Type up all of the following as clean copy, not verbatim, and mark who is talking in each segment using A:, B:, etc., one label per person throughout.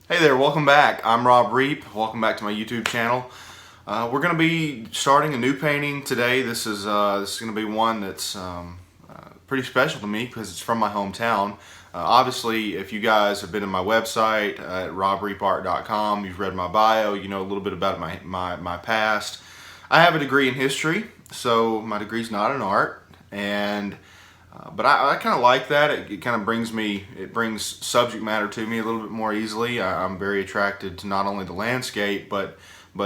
A: Hey there, welcome back. I'm Rob Reep. Welcome back to my YouTube channel. We're going to be starting a new painting today. This is going to be one that's pretty special to me because it's from my hometown. Obviously, if you guys have been to my website at robreepart.com, you've read my bio, you know a little bit about my past. I have a degree in history, so my degree's not in art, and but I kind of like that. It kind of brings subject matter to me a little bit more easily. I'm very attracted to not only the landscape, but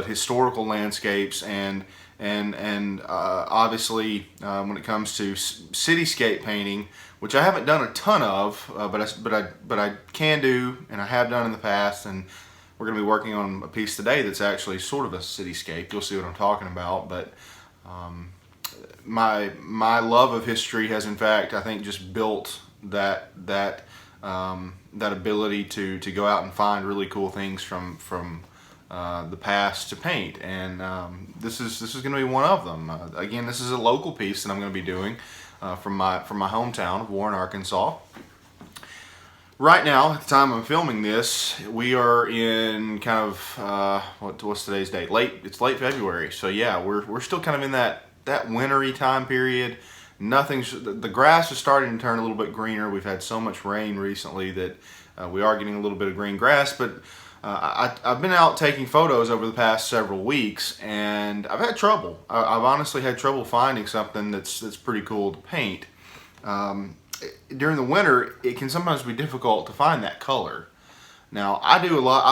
A: historical landscapes and obviously when it comes to cityscape painting, which I haven't done a ton of, but I can do and I have done in the past, and we're going to be working on a piece today that's actually sort of a cityscape. You'll see what I'm talking about, but. My love of history has, in fact, I think, just built that ability to go out and find really cool things from the past to paint, and this is going to be one of them. Again, this is a local piece that I'm going to be doing from my hometown of Warren, Arkansas. Right now, at the time I'm filming this, we are in kind of what's today's date? It's late February, so yeah, we're still kind of in that wintry time period. The grass is starting to turn a little bit greener. We've had so much rain recently that we are getting a little bit of green grass, but I've been out taking photos over the past several weeks, and I've had trouble. I've honestly had trouble finding something that's pretty cool to paint. During the winter, it can sometimes be difficult to find that color. Now, I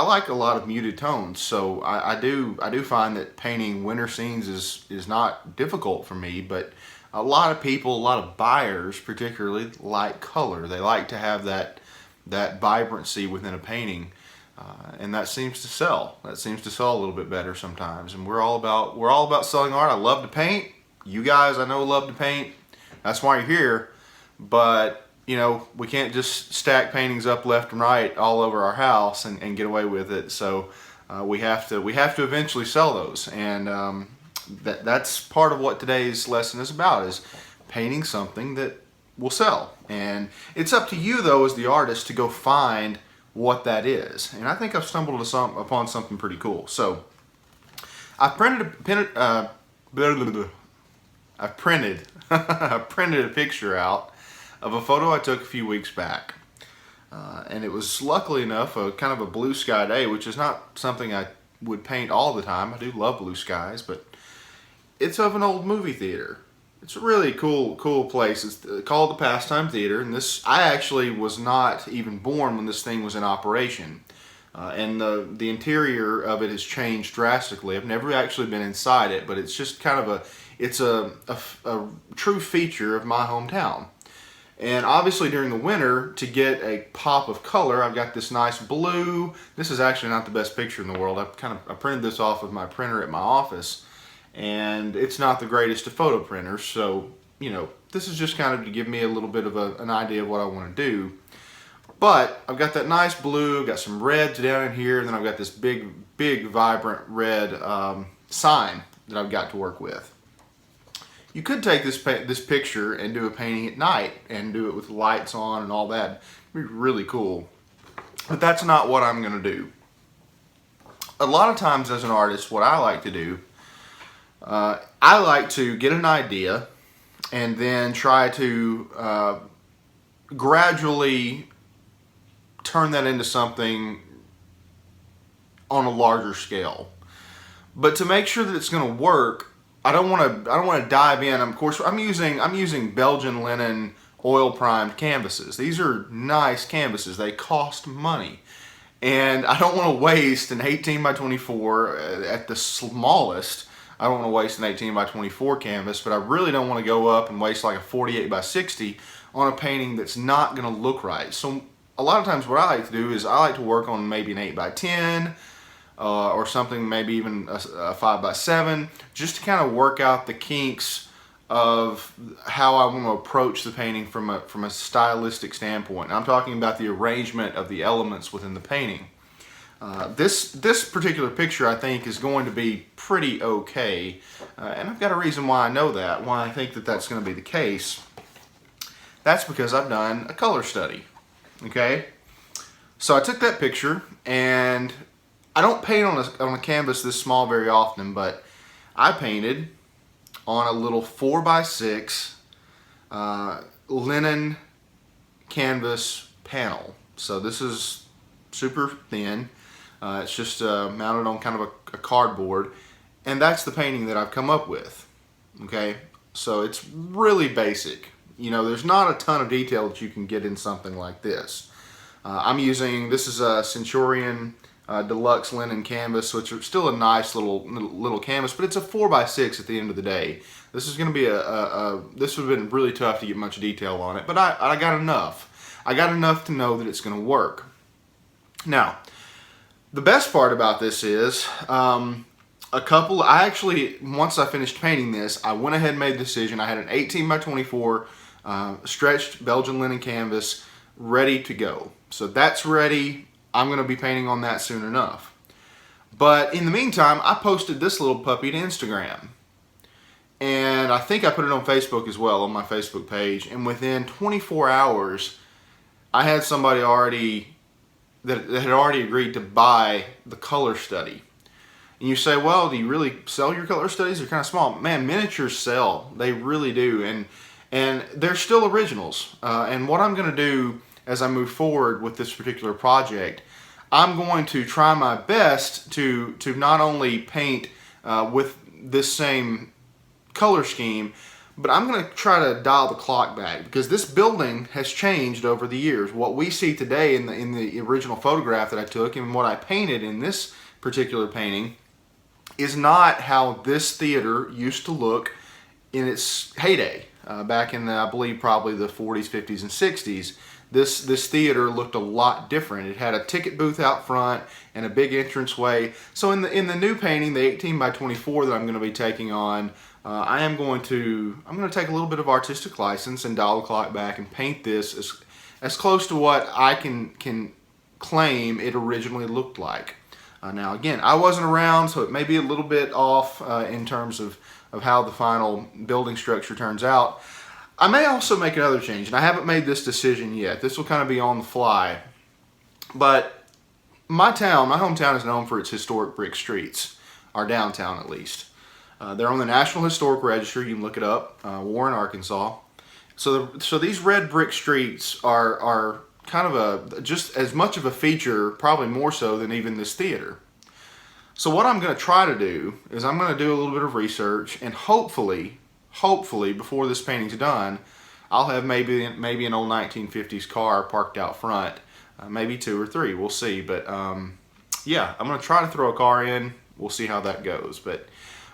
A: like a lot of muted tones, so I do find that painting winter scenes is not difficult for me, but a lot of people, a lot of buyers particularly, like color. They like to have that vibrancy within a painting, and that seems to sell. That seems to sell a little bit better sometimes, and we're all about selling art. I love to paint. You guys, I know, love to paint. That's why you're here, but you know, we can't just stack paintings up left and right all over our house and get away with it. So we have to eventually sell those, and that's part of what today's lesson is about, is painting something that will sell. And it's up to you, though, as the artist, to go find what that is. And I think I've stumbled upon something pretty cool. So I printed I printed a picture out of a photo I took a few weeks back. And it was, luckily enough, a kind of a blue sky day, which is not something I would paint all the time. I do love blue skies, but it's of an old movie theater. It's a really cool place. It's called the Pastime Theater, and I actually was not even born when this thing was in operation. And the interior of it has changed drastically. I've never actually been inside it, but it's just kind of a true feature of my hometown. And obviously during the winter, to get a pop of color, I've got this nice blue. This is actually not the best picture in the world. I printed this off of my printer at my office, and it's not the greatest of photo printers. So, you know, this is just kind of to give me a little bit of an idea of what I want to do. But I've got that nice blue, I've got some reds down in here, and then I've got this big vibrant red sign that I've got to work with. You could take this picture and do a painting at night and do it with lights on and all that. It'd be really cool. But that's not what I'm going to do. A lot of times as an artist, what I like to do, I like to get an idea and then try to gradually turn that into something on a larger scale. But to make sure that it's going to work, I don't want to dive in. Of course, I'm using Belgian linen oil primed canvases. These are nice canvases. They cost money, and I don't want to waste an 18 by 24 at the smallest. I don't want to waste an 18 by 24 canvas, but I really don't want to go up and waste like a 48 by 60 on a painting that's not going to look right. So a lot of times, what I like to do is I like to work on maybe an 8 by 10. Or something, maybe even a 5 by 7, just to kind of work out the kinks of how I want to approach the painting from a stylistic standpoint. I'm talking about the arrangement of the elements within the painting. This particular picture, I think, is going to be pretty okay, and I've got a reason why I know that, why I think that that's going to be the case. That's because I've done a color study. Okay. So I took that picture, and I don't paint on a canvas this small very often, but I painted on a little 4x6 linen canvas panel. So this is super thin. It's just mounted on kind of a cardboard, and that's the painting that I've come up with. Okay, so it's really basic. You know, there's not a ton of detail that you can get in something like this. I'm using, this is a Centurion Deluxe linen canvas, which is still a nice little canvas, but it's a 4x6 at the end of the day. This is going to be this would have been really tough to get much detail on it, but I got enough. I got enough to know that it's going to work. Now, the best part about this is, I actually, once I finished painting this, I went ahead and made the decision. I had an 18x24 stretched Belgian linen canvas ready to go. So that's ready. I'm going to be painting on that soon enough. But in the meantime, I posted this little puppy to Instagram. And I think I put it on Facebook as well, on my Facebook page. And within 24 hours, I had somebody that had already agreed to buy the color study. And you say, well, do you really sell your color studies? They're kind of small. Man, miniatures sell. They really do. And they're still originals. And what I'm going to do as I move forward with this particular project, I'm going to try my best to not only paint with this same color scheme, but I'm going to try to dial the clock back, because this building has changed over the years. What we see today in the original photograph that I took and what I painted in this particular painting is not how this theater used to look in its heyday back in I believe probably the 40s, 50s, and 60s. This theater looked a lot different. It had a ticket booth out front and a big entranceway. So in the new painting, the 18x24 that I'm going to be taking on, I'm going to take a little bit of artistic license and dial the clock back and paint this as close to what I can claim it originally looked like. Now again, I wasn't around, so it may be a little bit off in terms of how the final building structure turns out. I may also make another change, and I haven't made this decision yet. This will kind of be on the fly. But my hometown is known for its historic brick streets, our downtown at least. They're on the National Historic Register. You can look it up, Warren, Arkansas. So these red brick streets are kind of just as much of a feature, probably more so than even this theater. So what I'm going to try to do is I'm going to do a little bit of research, and hopefully before this painting's done, I'll have maybe an old 1950s car parked out front, maybe 2 or 3, we'll see. But yeah, I'm going to try to throw a car in. We'll see how that goes. But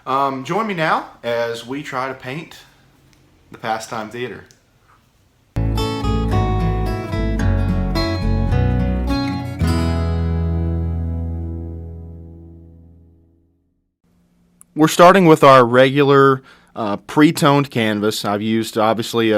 A: join me now as we try to paint the Pastime Theater. We're starting with our regular pre-toned canvas. I've used obviously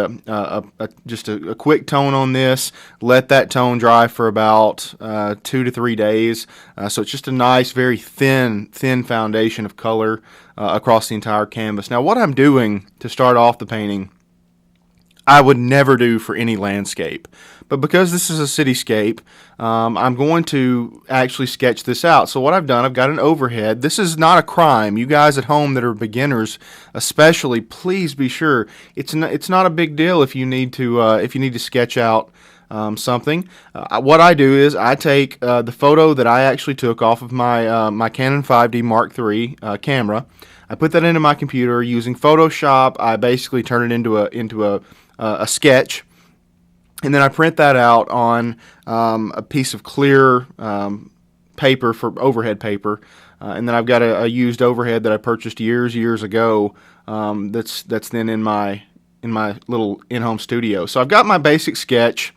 A: just a quick tone on this. Let that tone dry for about 2 to 3 days. So it's just a nice, very thin foundation of color across the entire canvas. Now what I'm doing to start off the painting, I would never do for any landscape. But because this is a cityscape, I'm going to actually sketch this out. So what I've done, I've got an overhead. This is not a crime. You guys at home that are beginners, especially, please be sure it's not a big deal if you need to sketch out something. What I do is I take the photo that I actually took off of my Canon 5D Mark III camera. I put that into my computer using Photoshop. I basically turn it into a sketch. And then I print that out on a piece of clear paper for overhead paper, and then I've got a used overhead that I purchased years ago. That's then in my little in-home studio. So I've got my basic sketch,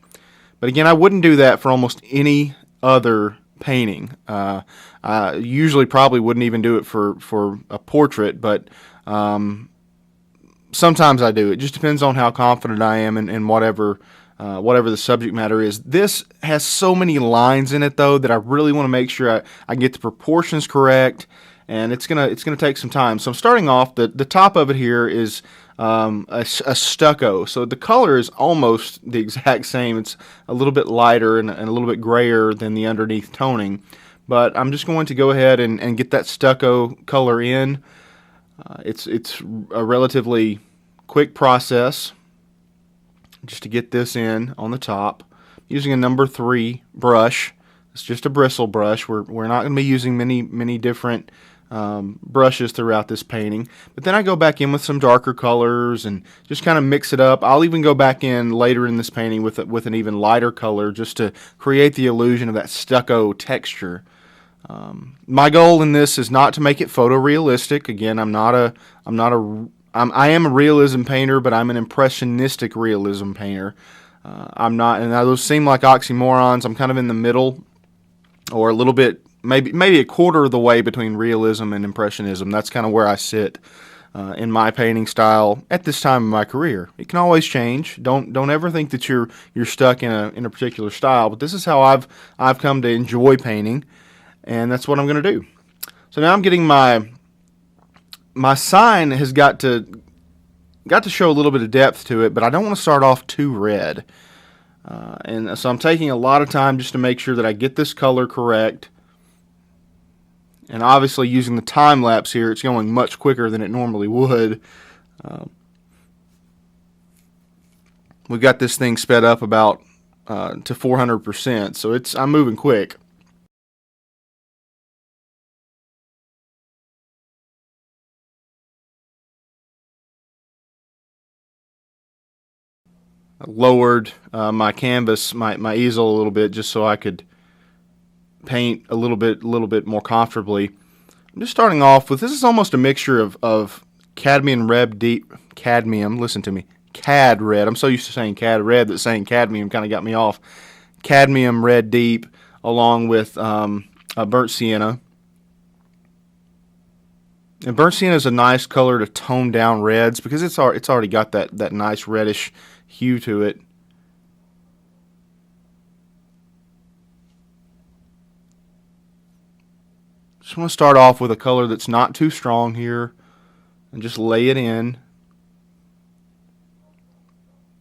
A: but again, I wouldn't do that for almost any other painting. I usually probably wouldn't even do it for a portrait, but sometimes I do. It just depends on how confident I am in whatever the subject matter is. This has so many lines in it though that I really want to make sure I get the proportions correct, and it's gonna take some time. So I'm starting off, the top of it here is a stucco. So the color is almost the exact same. It's a little bit lighter and a little bit grayer than the underneath toning. But I'm just going to go ahead and get that stucco color in. It's a relatively quick process just to get this in on the top. Using a number 3 brush. It's just a bristle brush. We're not going to be using many different brushes throughout this painting. But then I go back in with some darker colors and just kind of mix it up. I'll even go back in later in this painting with an even lighter color just to create the illusion of that stucco texture. My goal in this is not to make it photorealistic. Again, I am a realism painter, but I'm an impressionistic realism painter. I'm not, and those seem like oxymorons. I'm kind of in the middle, or a little bit, maybe a quarter of the way between realism and impressionism. That's kind of where I sit in my painting style at this time in my career. It can always change. Don't ever think that you're stuck in a particular style. But this is how I've come to enjoy painting, and that's what I'm going to do. So now I'm getting my sign has got to show a little bit of depth to it, but I don't want to start off too red. And so I'm taking a lot of time just to make sure that I get this color correct. And obviously using the time lapse here, it's going much quicker than it normally would. We've got this thing sped up about to 400%, so I'm moving quick. I lowered my canvas, my easel a little bit, just so I could paint a little bit more comfortably. I'm just starting off with, this is almost a mixture of cadmium red deep, listen to me, cad red. I'm so used to saying cad red that saying cadmium kind of got me off. Cadmium red deep along with burnt sienna. And burnt sienna is a nice color to tone down reds because it's already got that nice reddish hue to it. Just want to start off with a color that's not too strong here and just lay it in.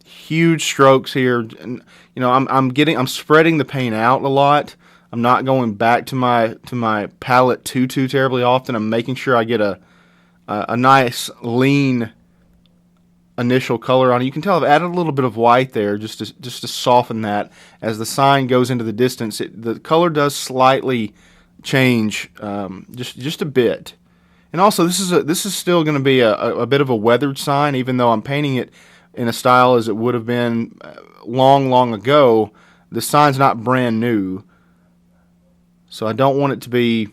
A: Huge strokes here, and I'm spreading the paint out a lot. I'm not going back to my palette too terribly often. I'm making sure I get a nice lean initial color on it. You can tell I've added a little bit of white there just to soften that. As the sign goes into the distance, the color does slightly change, just a bit. And also, this is still going to be a bit of a weathered sign, even though I'm painting it in a style as it would have been long ago. The sign's not brand new, so I don't want it to be,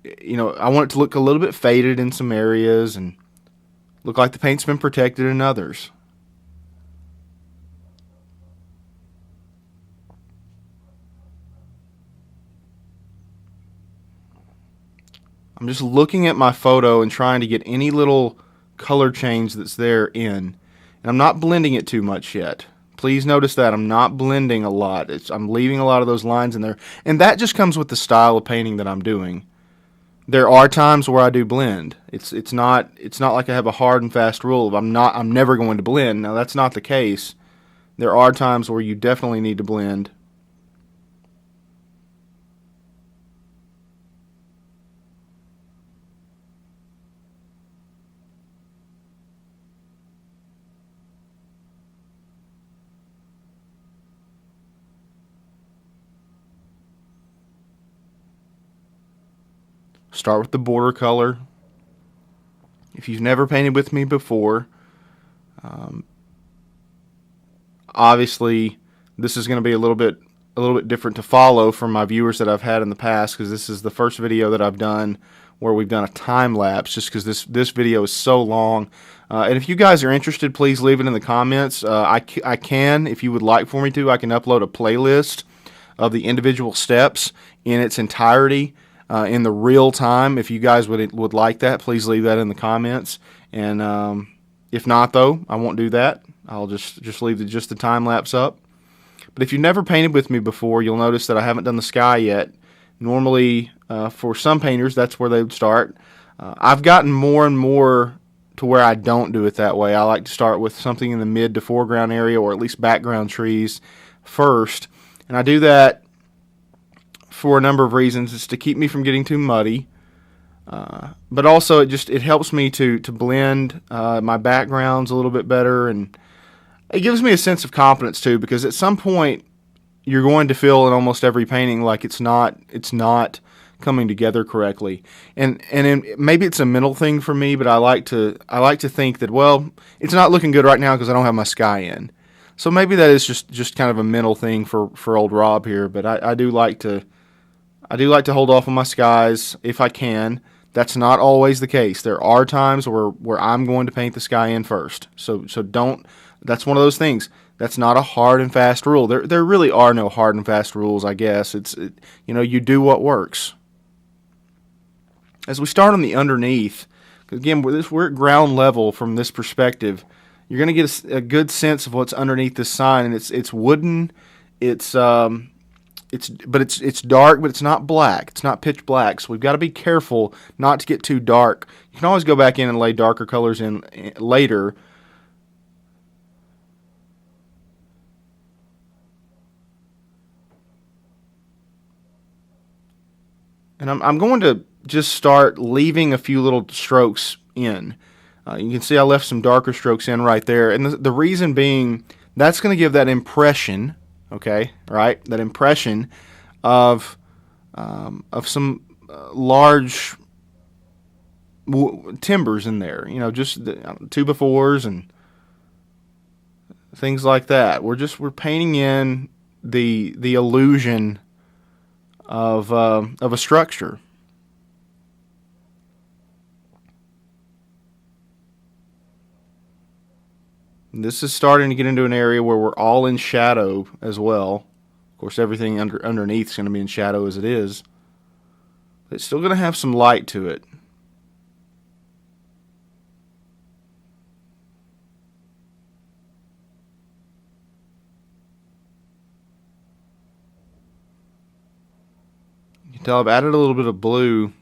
A: I want it to look a little bit faded in some areas and look like the paint's been protected in others. I'm just looking at my photo and trying to get any little color change that's there in. And I'm not blending it too much yet. Please notice that I'm not blending a lot. I'm leaving a lot of those lines in there. And that just comes with the style of painting that I'm doing. There are times where I do blend. It's not like I have a hard and fast rule of I'm never going to blend. Now that's not the case. There are times where you definitely need to blend. Start with the border color. If you've never painted with me before, obviously this is going to be a little bit different to follow from my viewers that I've had in the past, because this is the first video that I've done where we've done a time lapse, just because this video is so long. And if you guys are interested, please leave it in the comments. I can, if you would like for me to, I can upload a playlist of the individual steps in its entirety. In the real time. If you guys would like that, please leave that in the comments. And if not, though, I won't do that. I'll just leave the time lapse up. But if you've never painted with me before, you'll notice that I haven't done the sky yet. Normally, for some painters, that's where they would start. I've gotten more and more to where I don't do it that way. I like to start with something in the mid to foreground area, or at least background trees first. And I do that for a number of reasons. It's to keep me from getting too muddy, but also it helps me to blend my backgrounds a little bit better, and it gives me a sense of confidence too, because at some point you're going to feel in almost every painting like it's not coming together correctly, and maybe it's a mental thing for me, but I like to think that, well, it's not looking good right now because I don't have my sky in. So maybe that is just kind of a mental thing for old Rob here, but I do like to hold off on my skies if I can. That's not always the case. There are times where I'm going to paint the sky in first. So don't. That's one of those things. That's not a hard and fast rule. There really are no hard and fast rules, I guess. You do what works. As we start on the underneath, again, we're at ground level from this perspective. You're going to get a good sense of what's underneath this sign, and it's wooden. It's dark, but it's not black. It's not pitch black. So we've got to be careful not to get too dark. You can always go back in and lay darker colors in later. And I'm going to just start leaving a few little strokes in. You can see I left some darker strokes in right there. And the reason being, that's going to give that impression, okay, right? That impression of some large timbers in there. Just the 2x4s and things like that. We're painting in the illusion of a structure. This is starting to get into an area where we're all in shadow as well. Of course, everything underneath is going to be in shadow as it is. But it's still going to have some light to it. You can tell I've added a little bit of blue,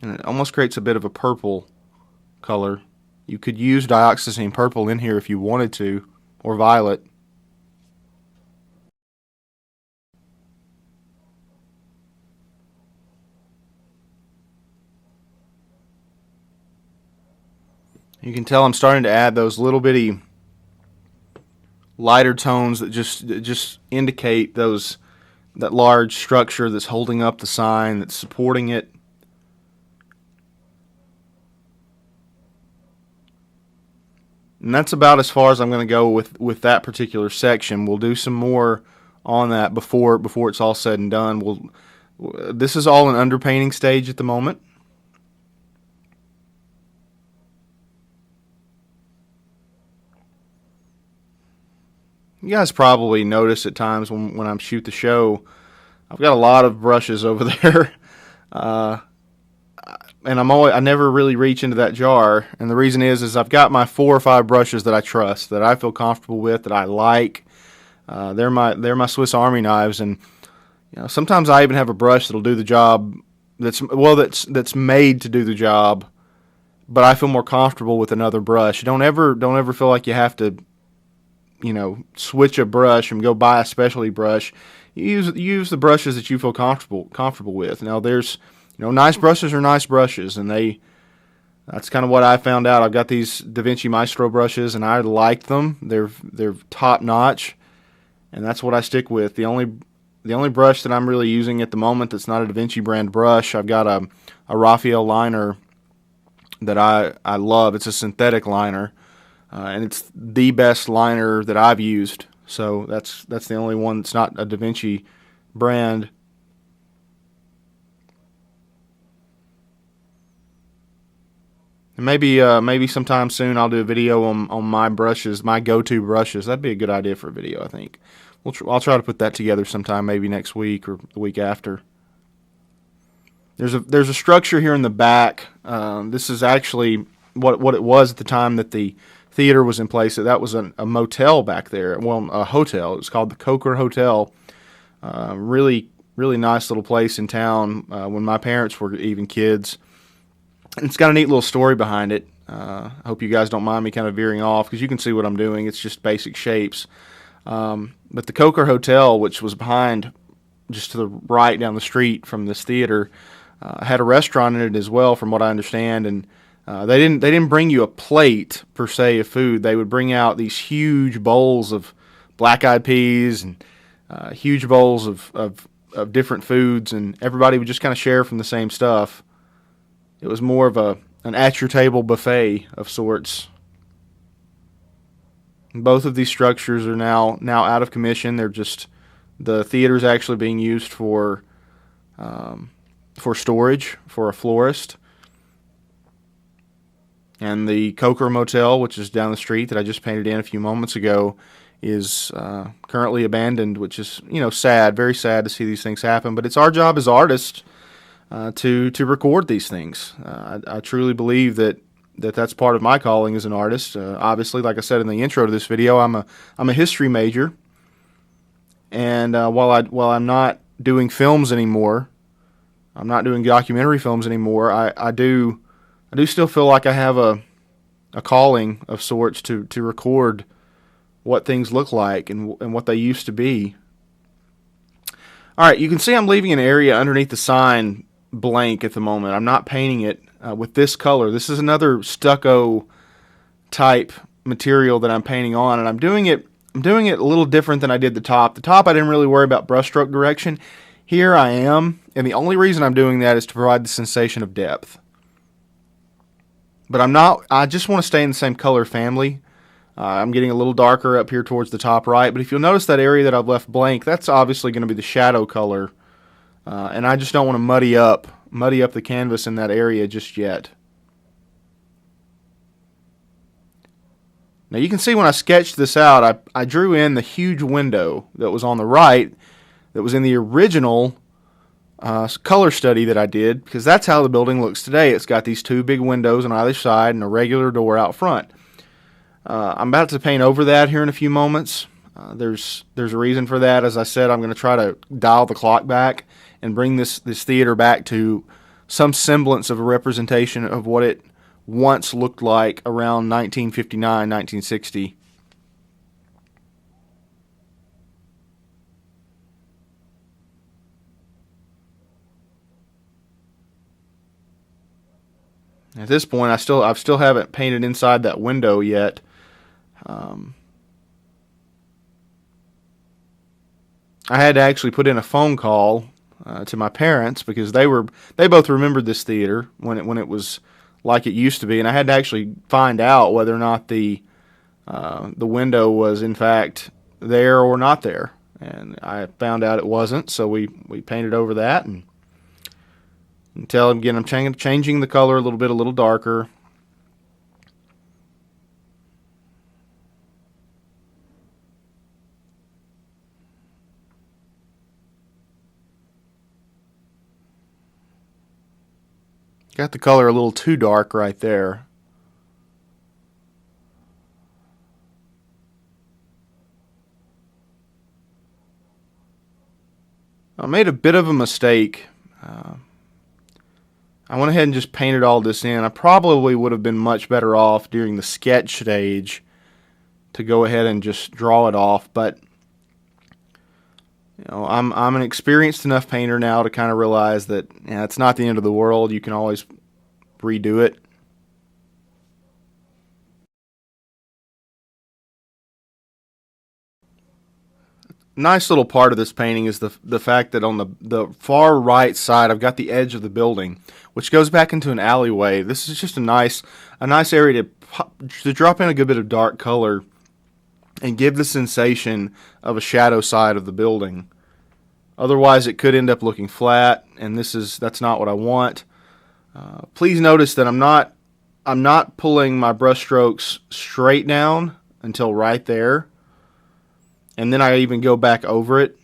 A: and it almost creates a bit of a purple color. You could use dioxazine purple in here if you wanted to, or violet. You can tell I'm starting to add those little bitty lighter tones that just indicate that large structure that's holding up the sign, that's supporting it. And that's about as far as I'm going to go with that particular section. We'll do some more on that before it's all said and done. This is all an underpainting stage at the moment. You guys probably notice at times when I shoot the show, I've got a lot of brushes over there. And I never really reach into that jar, and the reason is I've got my 4 or 5 brushes that I trust, that I feel comfortable with, that I like. They're my Swiss Army knives, and sometimes I even have a brush that'll do the job. That's made to do the job, but I feel more comfortable with another brush. Don't ever feel like you have to, switch a brush and go buy a specialty brush. You use the brushes that you feel comfortable with. Now there's nice brushes are nice brushes, and that's kind of what I found out. I've got these Da Vinci Maestro brushes, and I like them. They're top notch, and that's what I stick with. The only brush that I'm really using at the moment that's not a Da Vinci brand brush, I've got a Raphael liner that I love. It's a synthetic liner, and it's the best liner that I've used. So that's the only one that's not a Da Vinci brand. And maybe sometime soon I'll do a video on my brushes, my go-to brushes. That'd be a good idea for a video, I think. I'll try to put that together sometime, maybe next week or the week after. There's a structure here in the back. This is actually what it was at the time that the theater was in place. That was a motel back there. Well, a hotel. It was called the Coker Hotel. Really nice little place in town when my parents were even kids.
B: It's got a neat little story behind it. I hope you guys don't mind me kind of veering off because you can see what I'm doing. It's just basic shapes. But the Coker Hotel, which was behind just to the right down the street from this theater, had a restaurant in it as well, from what I understand. And they didn't bring you a plate per se of food. They would bring out these huge bowls of black-eyed peas and huge bowls of different foods, and everybody would just kind of share from the same stuff. It was more of an at your table buffet of sorts. Both of these structures are now out of commission. They're just the theater's actually being used for storage for a florist. And the Coker Motel, which is down the street that I just painted in a few moments ago, is currently abandoned, which is sad, very sad to see these things happen. But it's our job as artists to record these things. I truly believe that's part of my calling as an artist. Obviously, like I said in the intro to this video, I'm a history major, and while I'm not doing films anymore, I'm not doing documentary films anymore. I do still feel like I have a calling of sorts to record what things look like and what they used to be. All right, you can see I'm leaving an area underneath the sign blank at the moment. I'm not painting it with this color. This is another stucco type material that I'm painting on, and I'm doing it a little different than I did the top. The top I didn't really worry about brushstroke direction. Here I am, and the only reason I'm doing that is to provide the sensation of depth. But I just want to stay in the same color family. I'm getting a little darker up here towards the top right, but if you'll notice that area that I've left blank, that's obviously going to be the shadow color. And I just don't want to muddy up the canvas in that area just yet. Now you can see when I sketched this out, I drew in the huge window that was on the right that was in the original color study that I did, because that's how the building looks today. It's got these two big windows on either side and a regular door out front. I'm about to paint over that here in a few moments. There's a reason for that. As I said, I'm going to try to dial the clock back and bring this theater back to some semblance of a representation of what it once looked like around 1959, 1960. At this point, I still haven't painted inside that window yet. I had to actually put in a phone call to my parents because they both remembered this theater when it was like it used to be, and I had to actually find out whether or not the window was in fact there or not there, and I found out it wasn't. So we painted over that, and until again I'm changing the color a little darker. Got the color a little too dark right there. I made a bit of a mistake. I went ahead and just painted all this in. I probably would have been much better off during the sketch stage to go ahead and just draw it off, but I'm an experienced enough painter now to kind of realize that it's not the end of the world. You can always redo it. Nice little part of this painting is the fact that on the far right side I've got the edge of the building, which goes back into an alleyway. This is just a nice area to drop in a good bit of dark color and give the sensation of a shadow side of the building. Otherwise, it could end up looking flat, and that's not what I want. Please notice that I'm not pulling my brush strokes straight down until right there, and then I even go back over it.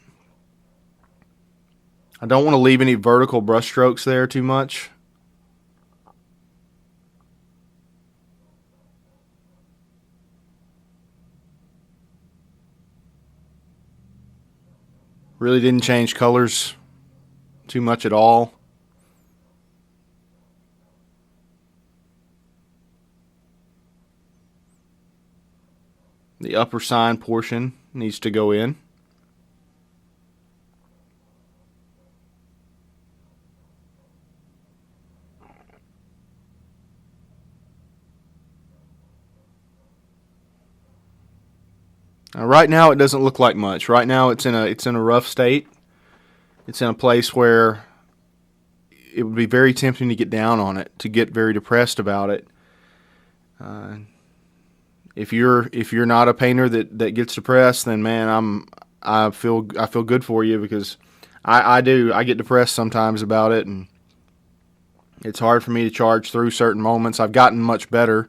B: I don't want to leave any vertical brush strokes there too much. Really didn't change colors too much at all. The upper sign portion needs to go in. Now, right now it doesn't look like much. Right now it's in a rough state. It's in a place where it would be very tempting to get down on it, to get very depressed about it. If you're not a painter that gets depressed, then man, I feel good for you, because I do. I get depressed sometimes about it, and it's hard for me to charge through certain moments. I've gotten much better.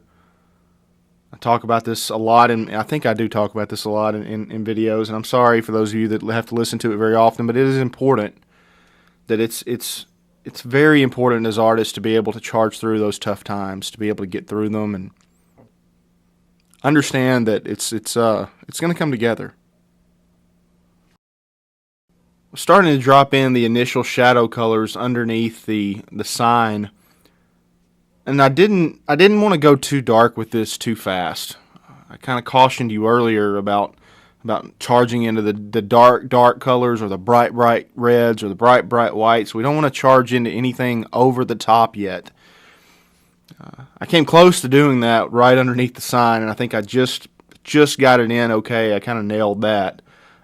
B: I talk about this a lot, and I think I do talk about this a lot in videos, and I'm sorry for those of you that have to listen to it very often, but it is important that it's very important as artists to be able to charge through those tough times, to be able to get through them, and understand that it's going to come together. We're starting to drop in the initial shadow colors underneath the sign. And I didn't want to go too dark with this too fast. I kind of cautioned you earlier about charging into the dark colors, or the bright reds, or the bright whites. We don't want to charge into anything over the top yet. I came close to doing that right underneath the sign, and I think I just got it in okay. I kind of nailed that.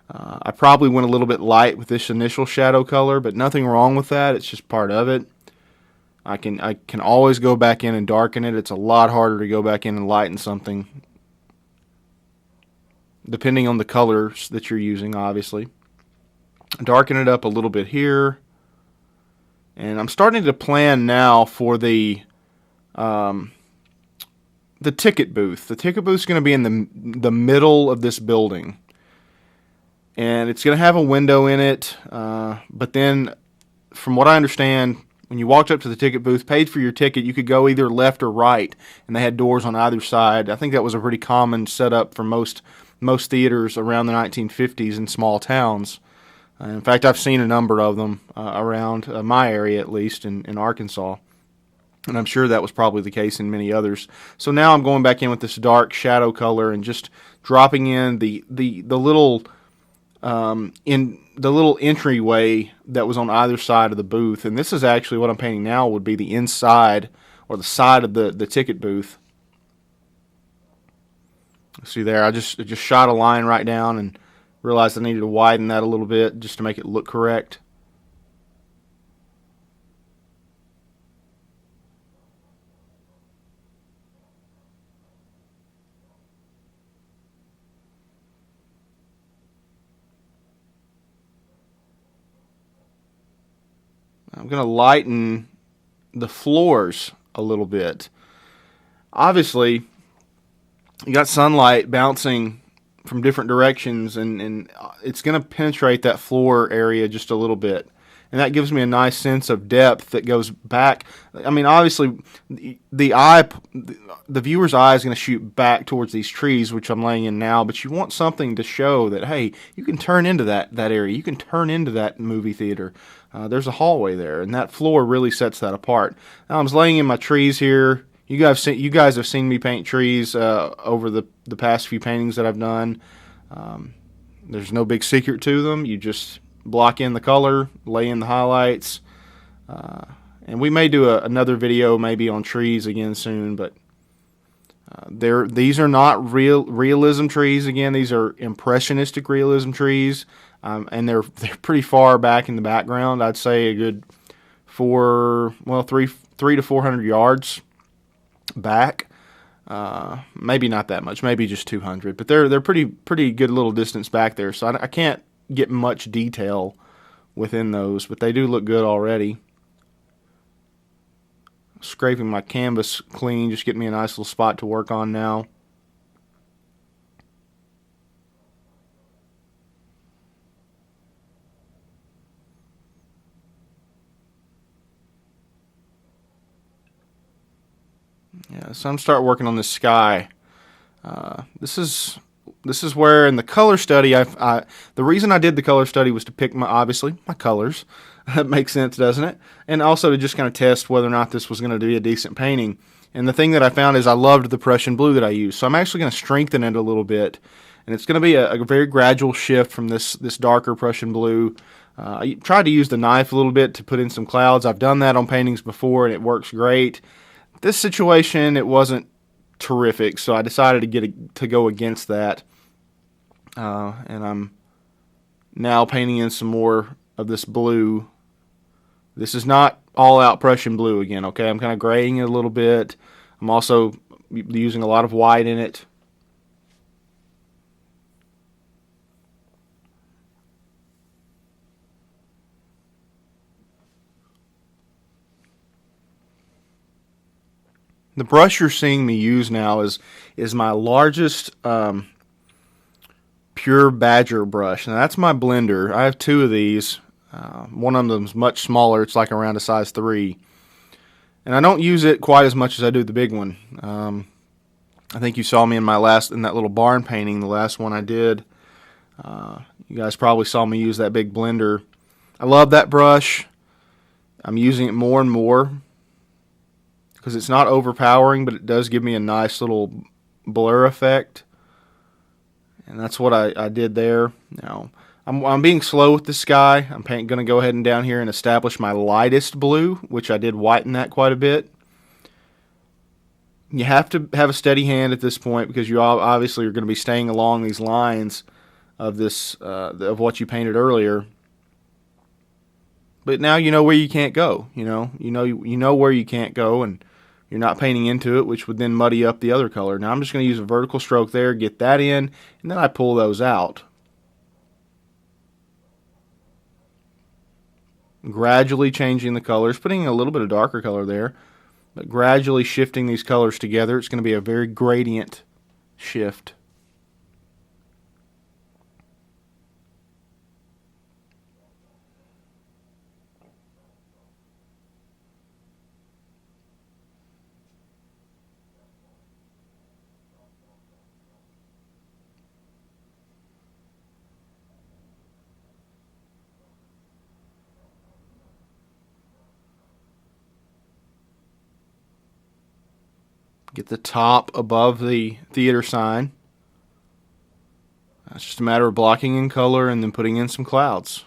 B: I probably went a little bit light with this initial shadow color, but nothing wrong with that. It's just part of it. I can always go back in and darken it. It's a lot harder to go back in and lighten something, depending on the colors that you're using, obviously. Darken it up a little bit here. And I'm starting to plan now for the ticket booth. The ticket booth is going to be in the middle of this building. And it's going to have a window in it. But then, from what I understand, when you walked up to the ticket booth, paid for your ticket, you could go either left or right, and they had doors on either side. I think that was a pretty common setup for most theaters around the 1950s in small towns. In fact, I've seen a number of them around my area, at least, in Arkansas. And I'm sure that was probably the case in many others. So now I'm going back in with this dark shadow color and just dropping in the little in the little entryway that was on either side of the booth. And this is actually what I'm painting now, would be the inside or the side of the ticket booth. See there, I just shot a line right down and realized I needed to widen that a little bit just to make it look correct. I'm going to lighten the floors a little bit. Obviously, you got sunlight bouncing from different directions, and it's going to penetrate that floor area just a little bit. And that gives me a nice sense of depth that goes back. I mean, obviously, the viewer's eye is going to shoot back towards these trees, which I'm laying in now, but you want something to show that, hey, you can turn into that area. You can turn into that movie theater. There's a hallway there, and that floor really sets that apart. Now, I was laying in my trees here. You guys have seen me paint trees over the past few paintings that I've done. There's no big secret to them. You just block in the color, lay in the highlights, and we may do another video maybe on trees again soon. But these are not realism trees. Again, these are impressionistic realism trees, and they're pretty far back in the background. I'd say a good 3 to 400 yards back. Maybe not that much, maybe just 200, but they're pretty good little distance back there, so I can't get much detail within those, but they do look good already. Scraping my canvas clean, just getting me a nice little spot to work on now. Yeah, so I'm start working on this sky. This is where in the color study, the reason I did the color study was to pick obviously my colors. That makes sense, doesn't it? And also to just kind of test whether or not this was going to be a decent painting. And the thing that I found is I loved the Prussian blue that I used. So I'm actually going to strengthen it a little bit. And it's going to be a very gradual shift from this darker Prussian blue. I tried to use the knife a little bit to put in some clouds. I've done that on paintings before, and it works great. This situation, it wasn't terrific, so I decided to go against that. And I'm now painting in some more of this blue. This is not all-out Prussian blue again, okay? I'm kind of graying it a little bit. I'm also using a lot of white in it. The brush you're seeing me use now is my largest pure Badger brush. Now that's my blender. I have two of these. One of them's much smaller. It's like around a size 3. And I don't use it quite as much as I do the big one. I think you saw me in that little barn painting, the last one I did. You guys probably saw me use that big blender. I love that brush. I'm using it more and more because it's not overpowering, but it does give me a nice little blur effect. And that's what I did there. Now, I'm being slow with this guy. I'm going to go ahead and down here and establish my lightest blue, which I did whiten that quite a bit. You have to have a steady hand at this point because you obviously are going to be staying along these lines of this of what you painted earlier. But now you know where you can't go. You know where you can't go, and you're not painting into it, which would then muddy up the other color. Now I'm just going to use a vertical stroke there, get that in, and then I pull those out. Gradually changing the colors, putting a little bit of darker color there, but gradually shifting these colors together. It's going to be a very gradient shift. Get the top above the theater sign. It's just a matter of blocking in color and then putting in some clouds.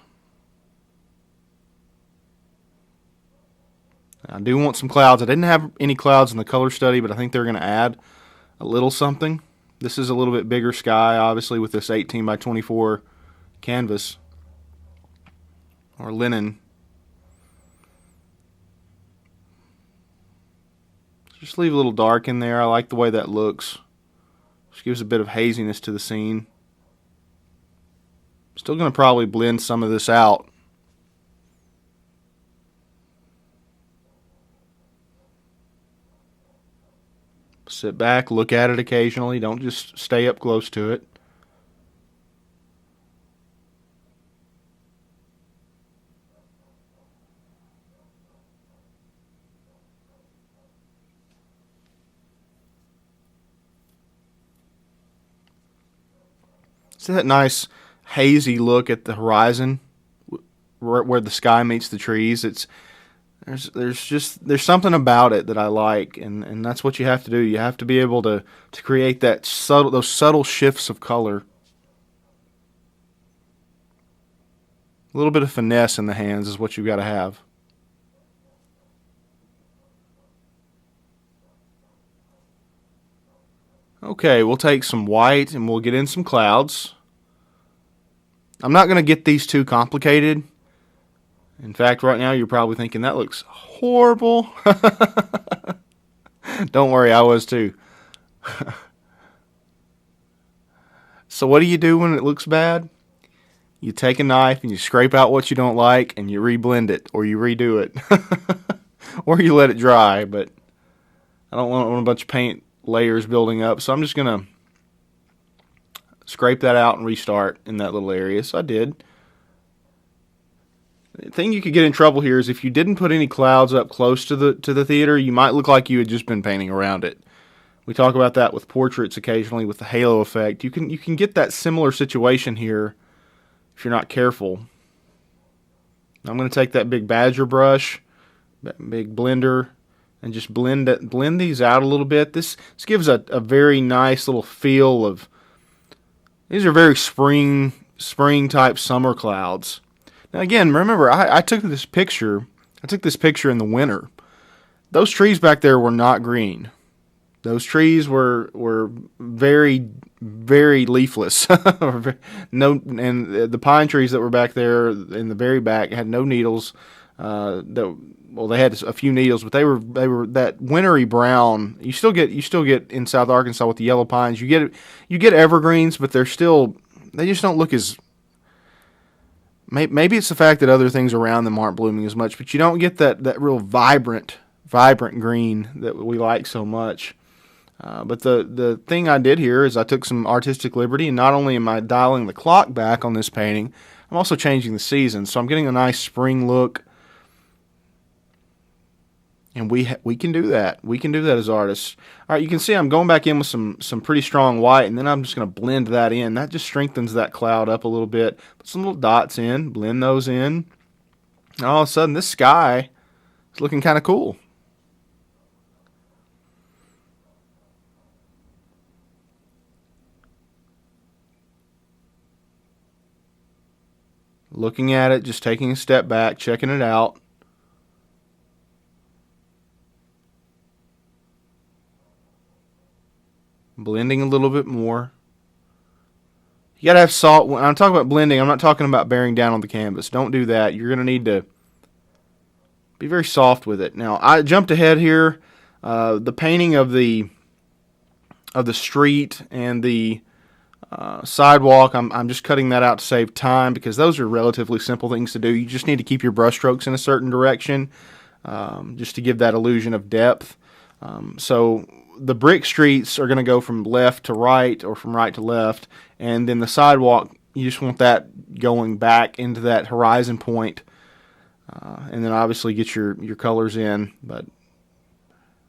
B: I do want some clouds. I didn't have any clouds in the color study, but I think they're going to add a little something. This is a little bit bigger sky, obviously, with this 18 by 24 canvas or linen. Just leave a little dark in there. I like the way that looks. Just gives a bit of haziness to the scene. Still going to probably blend some of this out. Sit back, look at it occasionally. Don't just stay up close to it. See that nice hazy look at the horizon where the sky meets the trees? There's something about it that I like, and that's what you have to do. You have to be able to create those subtle shifts of color. A little bit of finesse in the hands is what you've got to have. Okay, we'll take some white and we'll get in some clouds. I'm not going to get these too complicated. In fact, right now you're probably thinking, that looks horrible. Don't worry, I was too. So what do you do when it looks bad? You take a knife and you scrape out what you don't like and you reblend it, or you redo it. Or you let it dry, but I don't want a bunch of paint layers building up, so I'm just going to scrape that out and restart in that little area. So I did. The thing you could get in trouble here is if you didn't put any clouds up close to the theater, you might look like you had just been painting around it. We talk about that with portraits occasionally with the halo effect. You can get that similar situation here if you're not careful. Now I'm going to take that big Badger brush, that big blender, and just blend these out a little bit. This gives a very nice little feel of, these are very spring type summer clouds. Now again, remember, I took this picture in the winter. Those trees back there were not green. Those trees were very, very leafless. No, and the pine trees that were back there in the very back had no needles. They had a few needles, but they were that wintry brown. You still get in South Arkansas with the yellow pines. You get evergreens, but they just don't look as. Maybe it's the fact that other things around them aren't blooming as much, but you don't get that real vibrant green that we like so much. But the thing I did here is I took some artistic liberty, and not only am I dialing the clock back on this painting, I'm also changing the season. So I'm getting a nice spring look. And we can do that. We can do that as artists. All right, you can see I'm going back in with some pretty strong white, and then I'm just going to blend that in. That just strengthens that cloud up a little bit. Put some little dots in, blend those in. And all of a sudden, this sky is looking kind of cool. Looking at it, just taking a step back, checking it out. Blending a little bit more. You gotta have salt. When I'm talking about blending, I'm not talking about bearing down on the canvas. Don't do that. You're gonna need to be very soft with it. Now, I jumped ahead here. The painting of the street and the sidewalk, I'm just cutting that out to save time, because those are relatively simple things to do. You just need to keep your brush strokes in a certain direction, just to give that illusion of depth. So the brick streets are going to go from left to right or from right to left, and then the sidewalk, you just want that going back into that horizon point, and then obviously get your colors in. But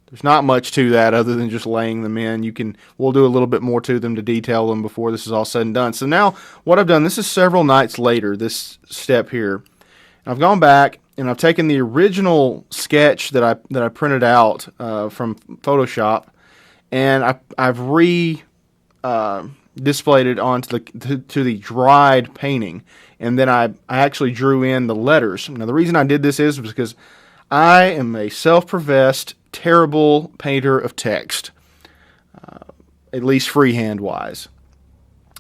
B: there's not much to that other than just laying them in. We'll do a little bit more to them to detail them before this is all said and done. So now what I've done, this is several nights later, this step here. I've gone back and I've taken the original sketch that I printed out from Photoshop, and I've displayed it onto the dried painting, and then I actually drew in the letters. Now the reason I did this is because I am a self-professed terrible painter of text, at least freehand wise.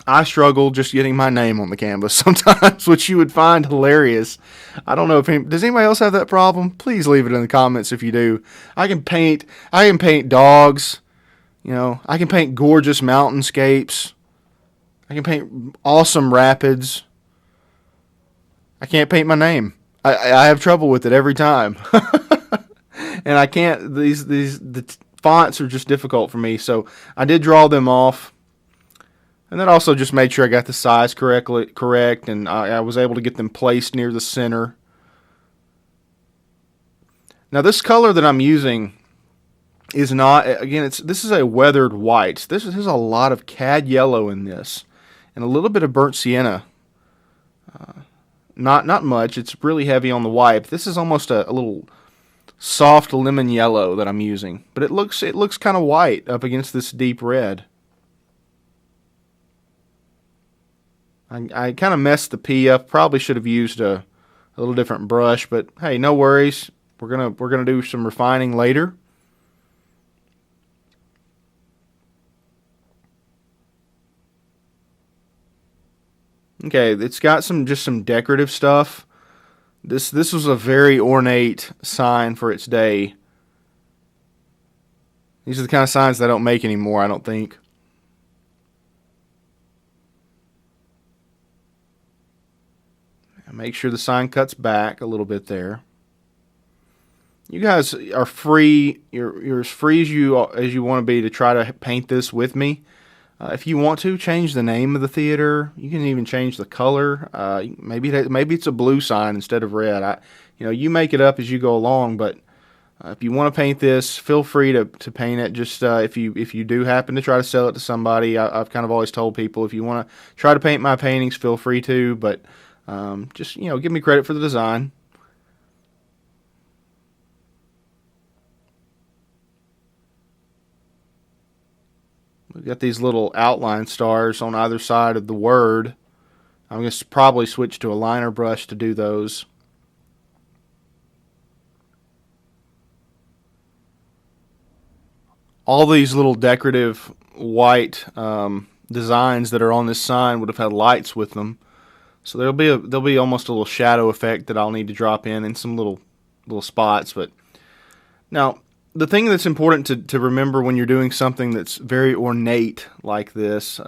B: I struggle just getting my name on the canvas sometimes, which you would find hilarious. I don't know does anybody else have that problem? Please leave it in the comments if you do. I can paint dogs, I can paint gorgeous mountainscapes. I can paint awesome rapids. I can't paint my name. I have trouble with it every time. And I can't, the fonts are just difficult for me. So I did draw them off. And then also just made sure I got the size correct, and I was able to get them placed near the center. Now this color that I'm using is not, again, this is a weathered white. There's a lot of cad yellow in this, and a little bit of burnt sienna. Not much. It's really heavy on the white. This is almost a little soft lemon yellow that I'm using, but it looks kind of white up against this deep red. I kind of messed the P up. Probably should have used a little different brush, but hey, no worries. We're gonna do some refining later. Okay, it's got some decorative stuff. This was a very ornate sign for its day. These are the kind of signs that I don't make anymore, I don't think. Make sure the sign cuts back a little bit there. You guys are free. You're as free as you want to be to try to paint this with me. If you want to change the name of the theater, you can even change the color. Maybe it's a blue sign instead of red. You make it up as you go along. But if you want to paint this, feel free to paint it. Just if you do happen to try to sell it to somebody, I've kind of always told people, if you want to try to paint my paintings, feel free to. But just give me credit for the design. got these little outline stars on either side of the word. I'm going to probably switch to a liner brush to do those. All these little decorative white designs that are on this sign would have had lights with them. So there'll be almost a little shadow effect that I'll need to drop in some little spots. But now, the thing that's important to remember when you're doing something that's very ornate like this,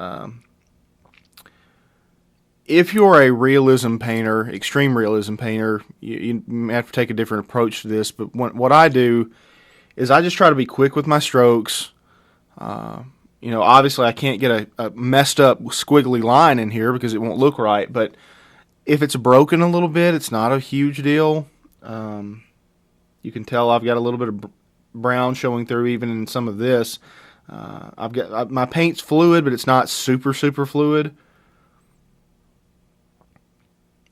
B: if you're a realism painter, extreme realism painter, you have to take a different approach to this. But what I do is I just try to be quick with my strokes. Obviously I can't get a messed up squiggly line in here because it won't look right. But if it's broken a little bit, it's not a huge deal. You can tell I've got a little bit of brown showing through even in some of this. My paint's fluid, but it's not super fluid.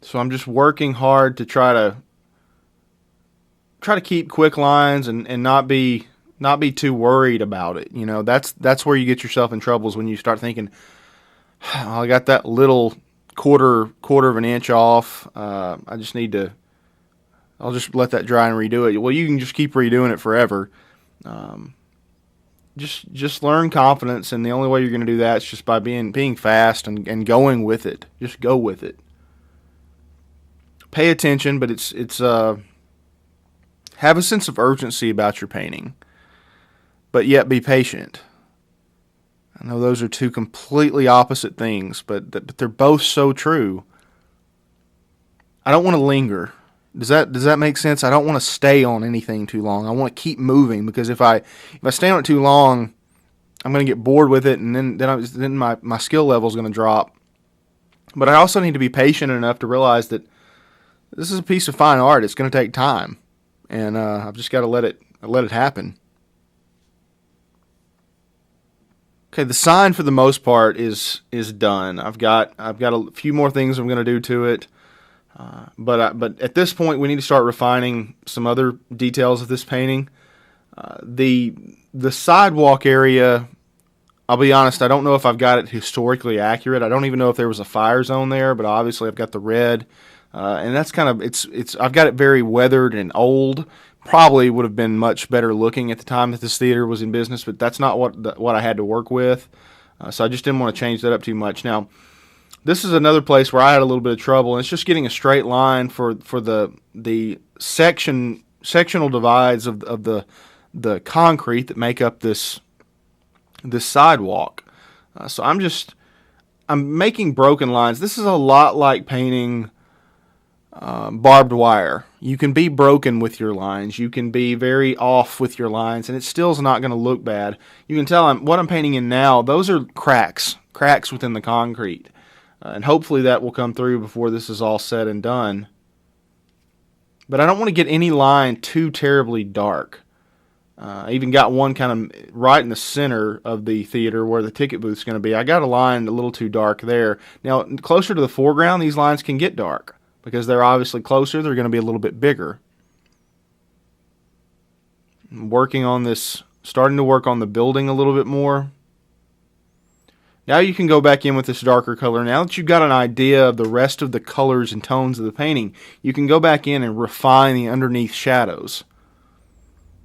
B: So I'm just working hard to try to keep quick lines and not be too worried about it. That's where you get yourself in trouble, is when you start thinking, oh, I got that little quarter of an inch off. I'll just let that dry and redo it. Well, you can just keep redoing it forever. Just learn confidence, and the only way you're going to do that is just by being fast and going with it. Just go with it. Pay attention, but it's have a sense of urgency about your painting, but yet be patient. I know those are two completely opposite things, but they're both so true. I don't want to linger. Does that make sense? I don't want to stay on anything too long. I want to keep moving, because if I stay on it too long, I'm going to get bored with it, and then my skill level is going to drop. But I also need to be patient enough to realize that this is a piece of fine art. It's going to take time, and I've just got to let it happen. Okay, the sign for the most part is done. I've got a few more things I'm going to do to it, but at this point we need to start refining some other details of this painting. The sidewalk area, I'll be honest, I don't know if I've got it historically accurate. I don't even know if there was a fire zone there, but obviously I've got the red. And that's kind of, I've got it very weathered and old. Probably would have been much better looking at the time that this theater was in business, but that's not what I had to work with. So I just didn't want to change that up too much. Now, this is another place where I had a little bit of trouble, and it's just getting a straight line for the sectional divides of the concrete that make up this sidewalk. So I'm making broken lines. This is a lot like painting barbed wire. You can be broken with your lines. You can be very off with your lines, and it still is not going to look bad. You can tell what I'm painting in now, those are cracks within the concrete. And hopefully that will come through before this is all said and done. But I don't want to get any line too terribly dark. I even got one kind of right in the center of the theater where the ticket booth is going to be. I got a line a little too dark there. Now, closer to the foreground, these lines can get dark, because they're obviously closer. They're going to be a little bit bigger. I'm working on this, starting to work on the building a little bit more. Now you can go back in with this darker color. Now that you've got an idea of the rest of the colors and tones of the painting, you can go back in and refine the underneath shadows.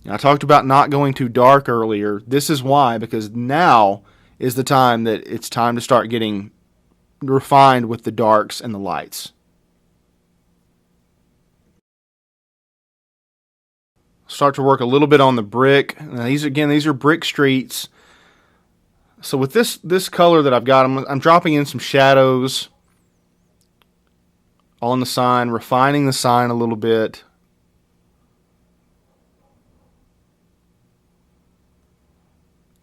B: Now, I talked about not going too dark earlier. This is why, because now is the time that it's time to start getting refined with the darks and the lights. Start to work a little bit on the brick. Now, these are brick streets. So with this color that I've got, I'm dropping in some shadows on the sign, refining the sign a little bit.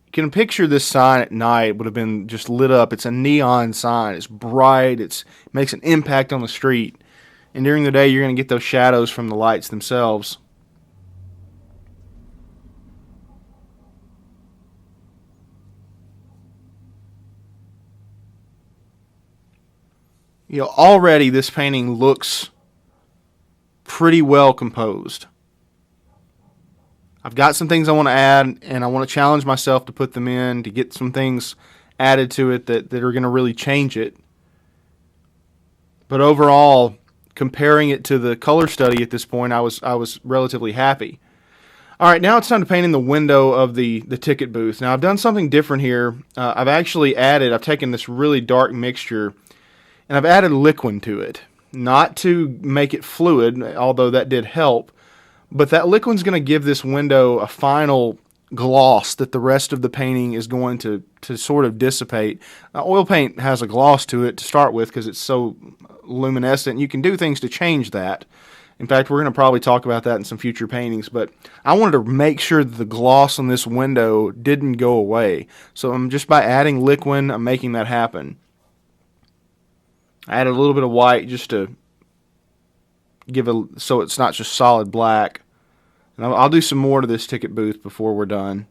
B: You can picture this sign at night would have been just lit up. It's a neon sign. It's bright. It makes an impact on the street. And during the day, you're going to get those shadows from the lights themselves. Already this painting looks pretty well composed. I've got some things I want to add, and I want to challenge myself to put them in, to get some things added to it that are going to really change it. But overall, comparing it to the color study at this point, I was relatively happy. All right, now it's time to paint in the window of the ticket booth. Now I've done something different here. I've taken this really dark mixture and I've added liquid to it. Not to make it fluid, although that did help, but that liquid's going to give this window a final gloss that the rest of the painting is going to sort of dissipate. Oil paint has a gloss to it to start with because it's so luminescent. You can do things to change that. In fact, we're going to probably talk about that in some future paintings, but I wanted to make sure that the gloss on this window didn't go away. So I'm just by adding liquid, I'm making that happen. I added a little bit of white just to so it's not just solid black. And I'll do some more to this ticket booth before we're done.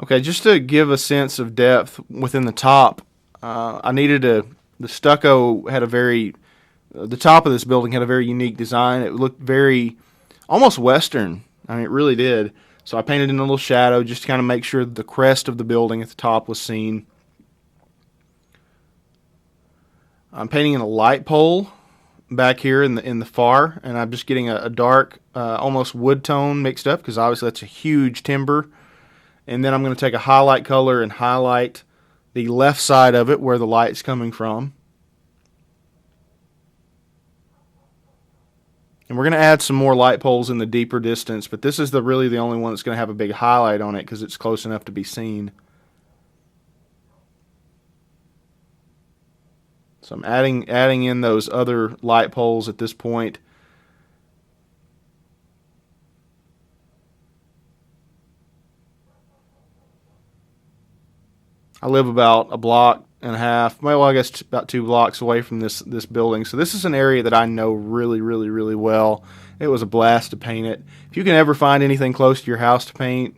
B: Okay, just to give a sense of depth within the top, the stucco had the top of this building had a very unique design. It looked very, almost Western. I mean, it really did. So I painted in a little shadow just to kind of make sure that the crest of the building at the top was seen. I'm painting in a light pole back here in the far, and I'm just getting a dark, almost wood tone mixed up because obviously that's a huge timber. And then I'm going to take a highlight color and highlight the left side of it where the light's coming from. And we're going to add some more light poles in the deeper distance, but this is really the only one that's going to have a big highlight on it because it's close enough to be seen. So I'm adding in those other light poles at this point. I live about a block and a half, well, I guess about 2 blocks away from this building. So this is an area that I know really, really, really well. It was a blast to paint it. If you can ever find anything close to your house to paint,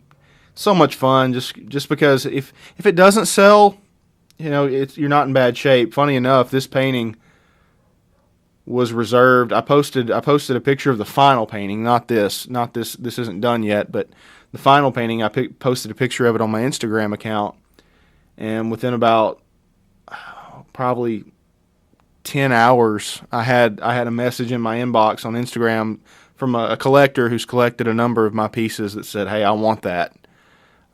B: so much fun. Just because if it doesn't sell, you're not in bad shape. Funny enough, this painting was reserved. I posted a picture of the final painting, not this. This isn't done yet, but the final painting. I posted a picture of it on my Instagram account. And within about probably 10 hours, I had a message in my inbox on Instagram from a collector who's collected a number of my pieces that said, "Hey, I want that,"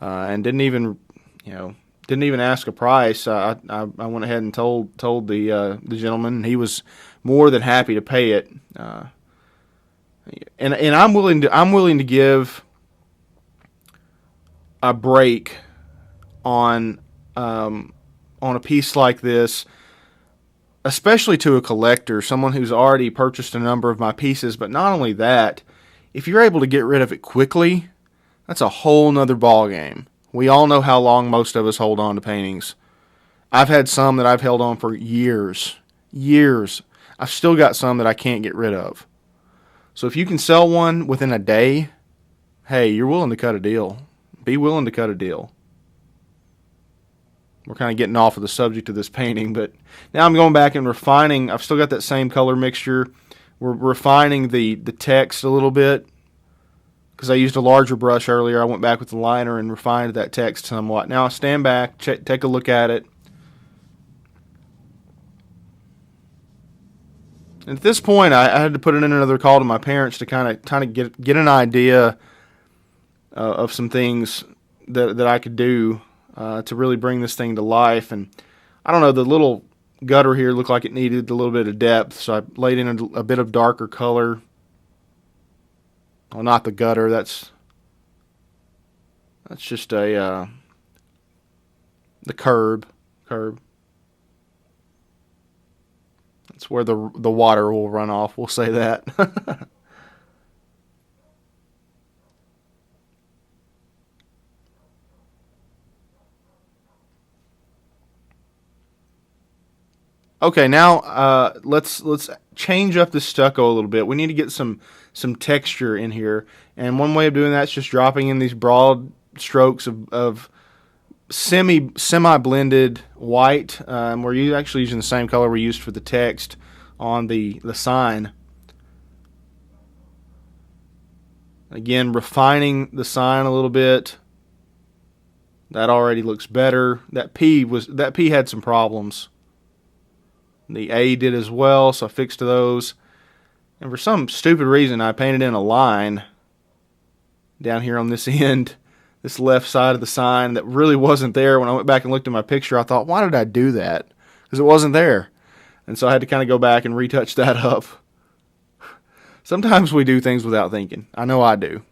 B: and didn't even ask a price. I went ahead and told the gentleman, and he was more than happy to pay it. And I'm willing to give a break on a piece like this, especially to a collector, someone who's already purchased a number of my pieces. But not only that, if you're able to get rid of it quickly, that's a whole nother ball game. We all know how long most of us hold on to paintings. I've had some that I've held on for years. I've still got some that I can't get rid of. So if you can sell one within a day, hey, you're willing to cut a deal. Be willing to cut a deal. We're kind of getting off of the subject of this painting, but now I'm going back and refining. I've still got that same color mixture. We're refining the text a little bit because I used a larger brush earlier. I went back with the liner and refined that text somewhat. Now I stand back, take a look at it. And at this point, I had to put in another call to my parents to kind of get an idea of some things that I could do to really bring this thing to life. And I don't know, the little gutter here looked like it needed a little bit of depth, so I laid in a bit of darker color. Well, not the gutter. That's just the curb. That's where the water will run off. We'll say that. Okay, now let's change up the stucco a little bit. We need to get some texture in here, and one way of doing that is just dropping in these broad strokes of semi blended white. We're actually using the same color we used for the text on the sign. Again, refining the sign a little bit. That already looks better. That P had some problems. The A did as well, so I fixed those. And for some stupid reason, I painted in a line down here on this end, this left side of the sign that really wasn't there. When I went back and looked at my picture, I thought, why did I do that? Because it wasn't there. And so I had to kind of go back and retouch that up. Sometimes we do things without thinking. I know I do.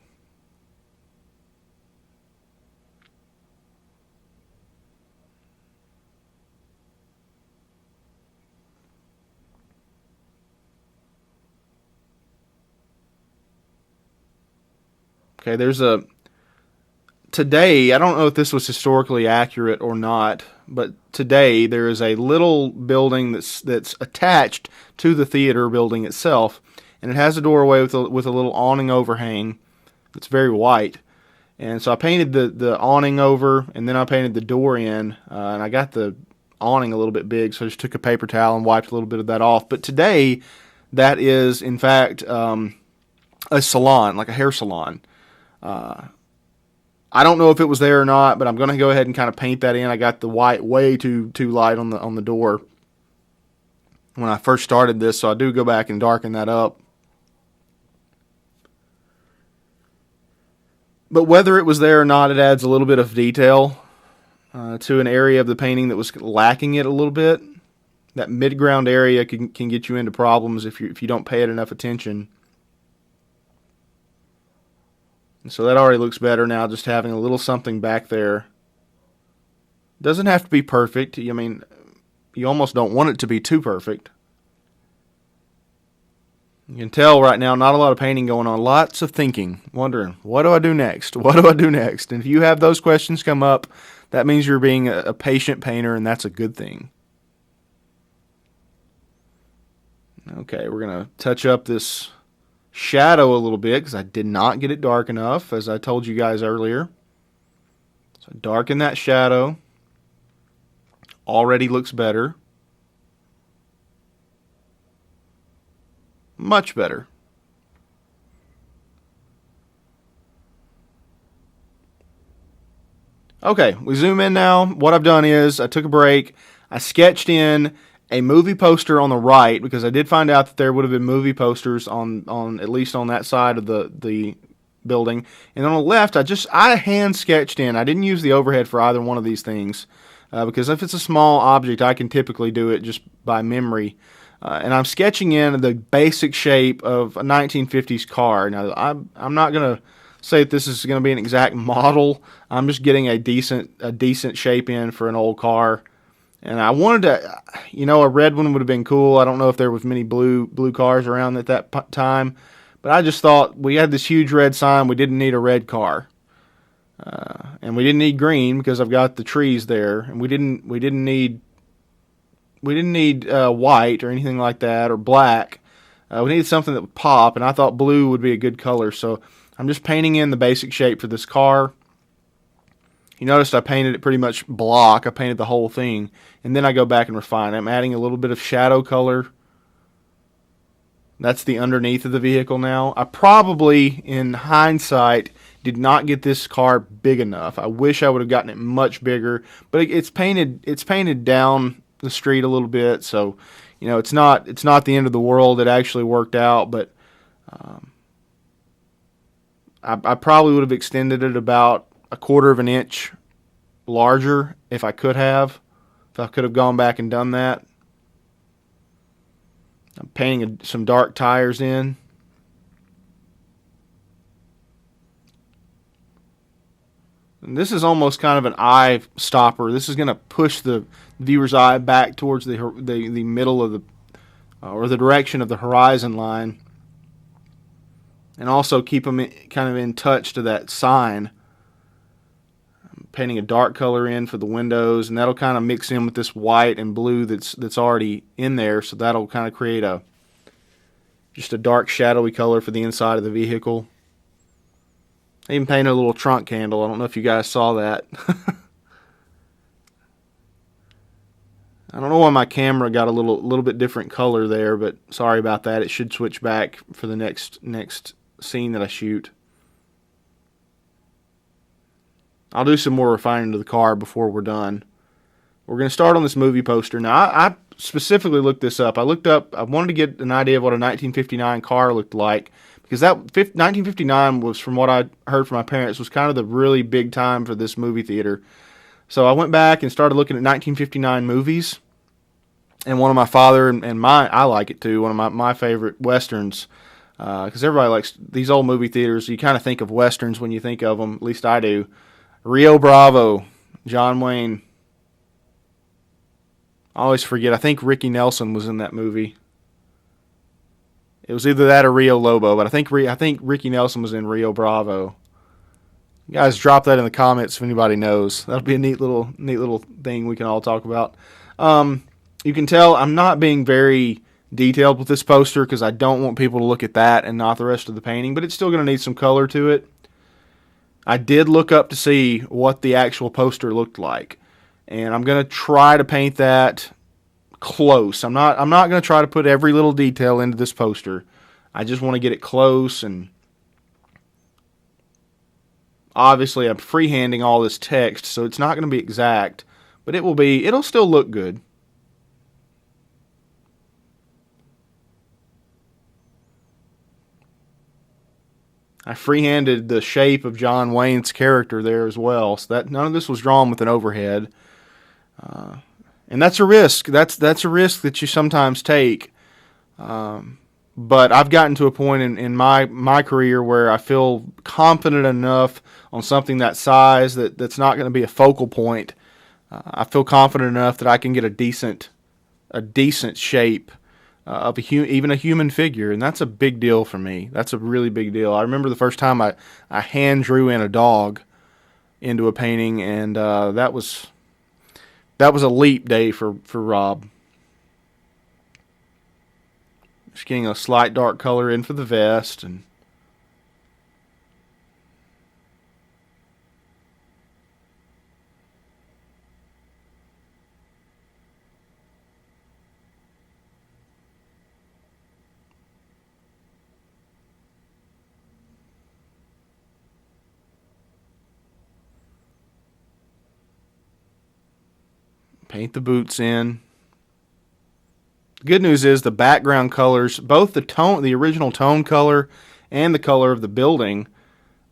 B: Okay, today, I don't know if this was historically accurate or not, but today there is a little building that's attached to the theater building itself, and it has a doorway with a little awning overhang that's very white. And so I painted the awning over, and then I painted the door in, and I got the awning a little bit big, so I just took a paper towel and wiped a little bit of that off. But today, that is, in fact, a salon, like a hair salon. I don't know if it was there or not, but I'm going to go ahead and kind of paint that in. I got the white way too light on the door when I first started this, so I do go back and darken that up. But whether it was there or not, it adds a little bit of detail to an area of the painting that was lacking it a little bit. That mid-ground area can get you into problems if you don't pay it enough attention. And so that already looks better now, just having a little something back there. Doesn't have to be perfect. I mean, you almost don't want it to be too perfect. You can tell right now, not a lot of painting going on. Lots of thinking, wondering, what do I do next? What do I do next? And if you have those questions come up, that means you're being a patient painter, and that's a good thing. Okay, we're going to touch up this shadow a little bit because I did not get it dark enough, as I told you guys earlier. So darken that shadow. Already looks better. Much better. Okay, we zoom in now. What I've done is I took a break. I sketched in a movie poster on the right because I did find out that there would have been movie posters on at least on that side of the building. And on the left, I hand sketched in. I didn't use the overhead for either one of these things because if it's a small object, I can typically do it just by memory. And I'm sketching in the basic shape of a 1950s car. Now, I'm not going to say that this is going to be an exact model. I'm just getting a decent shape in for an old car. And I wanted to, a red one would have been cool. I don't know if there was many blue cars around at that time. But I just thought we had this huge red sign. We didn't need a red car. And we didn't need green because I've got the trees there. And we didn't need white or anything like that, or black. We needed something that would pop, and I thought blue would be a good color. So I'm just painting in the basic shape for this car. You noticed I painted it pretty much block. I painted the whole thing, and then I go back and refine. I'm adding a little bit of shadow color. That's the underneath of the vehicle now. I probably, in hindsight, did not get this car big enough. I wish I would have gotten it much bigger, but it's painted down the street a little bit, so it's not the end of the world. It actually worked out, but I probably would have extended it about a quarter of an inch larger if I could have gone back and done that. I'm painting some dark tires in. And this is almost kind of an eye stopper. This is going to push the viewer's eye back towards the middle of or the direction of the horizon line, and also keep them kind of in touch to that sign. I'm painting a dark color in for the windows, and that'll kind of mix in with this white and blue that's already in there, so that'll kind of create just a dark shadowy color for the inside of the vehicle. I even painted a little trunk handle. I don't know if you guys saw that. I don't know why my camera got a little bit different color there, but sorry about that. It should switch back for the next scene that I shoot. I'll do some more refining to the car before we're done. We're going to start on this movie poster. Now, I specifically looked this up. I wanted to get an idea of what a 1959 car looked like, because that 1959 was, from what I heard from my parents, was kind of the really big time for this movie theater. So I went back and started looking at 1959 movies, and one of my father and I like it too, one of my favorite Westerns, because everybody likes these old movie theaters. You kind of think of Westerns when you think of them, at least I do. Rio Bravo, John Wayne. I always forget. I think Ricky Nelson was in that movie. It was either that or Rio Lobo, but I think Ricky Nelson was in Rio Bravo. You guys, drop that in the comments if anybody knows. That'll be a neat little thing we can all talk about. You can tell I'm not being very detailed with this poster because I don't want people to look at that and not the rest of the painting, but it's still going to need some color to it. I did look up to see what the actual poster looked like, and I'm going to try to paint that close. I'm not going to try to put every little detail into this poster. I just want to get it close, and obviously I'm freehanding all this text, so it's not going to be exact, but it'll still look good. I freehanded the shape of John Wayne's character there as well, so that none of this was drawn with an overhead. And that's a risk. That's a risk that you sometimes take. But I've gotten to a point in my career where I feel confident enough on something that size that's not going to be a focal point. I feel confident enough that I can get a decent shape of even a human figure, and that's a big deal for me. That's a really big deal. I remember the first time I hand drew in a dog into a painting, and that was a leap day for Rob. Just getting a slight dark color in for the vest, and paint the boots in. The good news is the background colors, both the original tone color and the color of the building,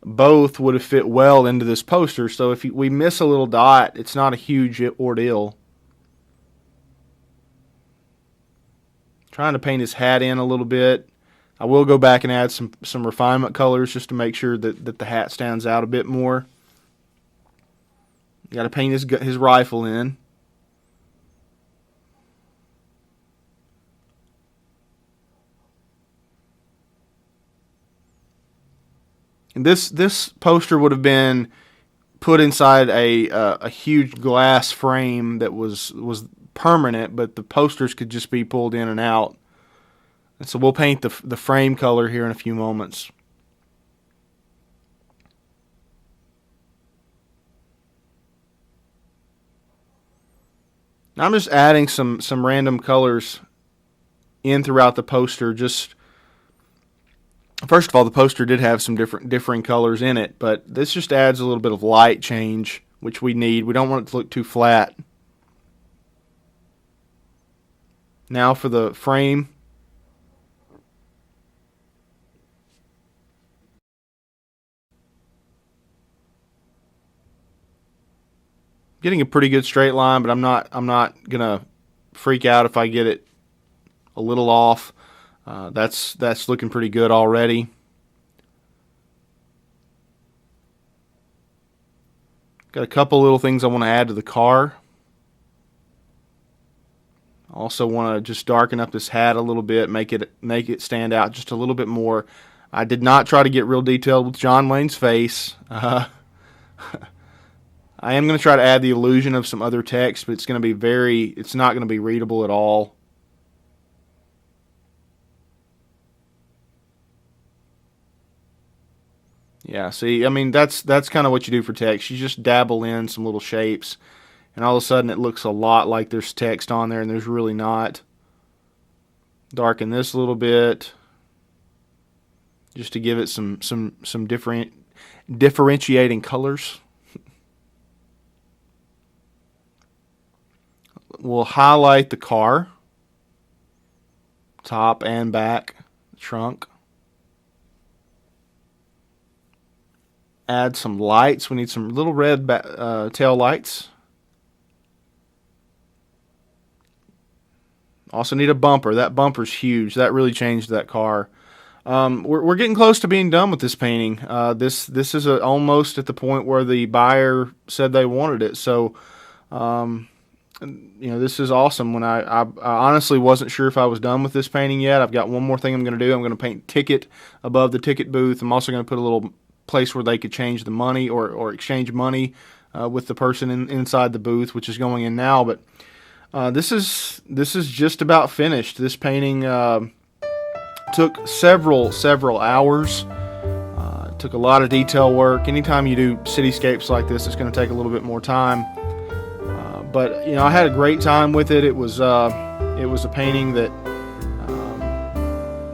B: both would have fit well into this poster. So if we miss a little dot, it's not a huge ordeal. Trying to paint his hat in a little bit. I will go back and add some refinement colors just to make sure that the hat stands out a bit more. Got to paint his rifle in. And this poster would have been put inside a huge glass frame that was permanent, but the posters could just be pulled in and out. And so we'll paint the frame color here in a few moments. Now I'm just adding some random colors in throughout the poster. Just first of all, the poster did have some differing colors in it, but this just adds a little bit of light change, which we need. We don't want it to look too flat. Now for the frame. Getting a pretty good straight line, but I'm not gonna freak out if I get it a little off. That's looking pretty good already. Got a couple little things I want to add to the car. Also want to just darken up this hat a little bit, make it stand out just a little bit more. I did not try to get real detailed with John Wayne's face. I am going to try to add the illusion of some other text, but it's not going to be readable at all. Yeah, see, I mean, that's kind of what you do for text. You just dabble in some little shapes, and all of a sudden it looks a lot like there's text on there, and there's really not. Darken this a little bit, just to give it some differentiating colors. We'll highlight the car, top and back, trunk. Add some lights. We need some little red tail lights. Also need a bumper. That bumper's huge. That really changed that car. We're getting close to being done with this painting. This is almost at the point where the buyer said they wanted it. So, this is awesome. When I honestly wasn't sure if I was done with this painting yet. I've got one more thing I'm going to do. I'm going to paint ticket above the ticket booth. I'm also going to put a little place where they could change the money or exchange money with the person inside the booth, which is going in now. But this is just about finished. This painting took several hours. Took a lot of detail work. Anytime you do cityscapes like this, it's going to take a little bit more time. But I had a great time with it. It was a painting that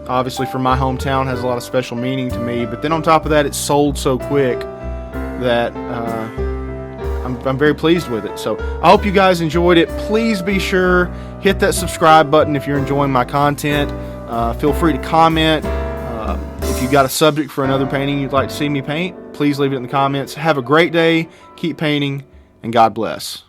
B: obviously from my hometown has a lot of special meaning to me. But then on top of that, it sold so quick that I'm very pleased with it. So I hope you guys enjoyed it. Please be sure hit that subscribe button if you're enjoying my content. Feel free to comment. If you've got a subject for another painting you'd like to see me paint, please leave it in the comments. Have a great day. Keep painting, and God bless.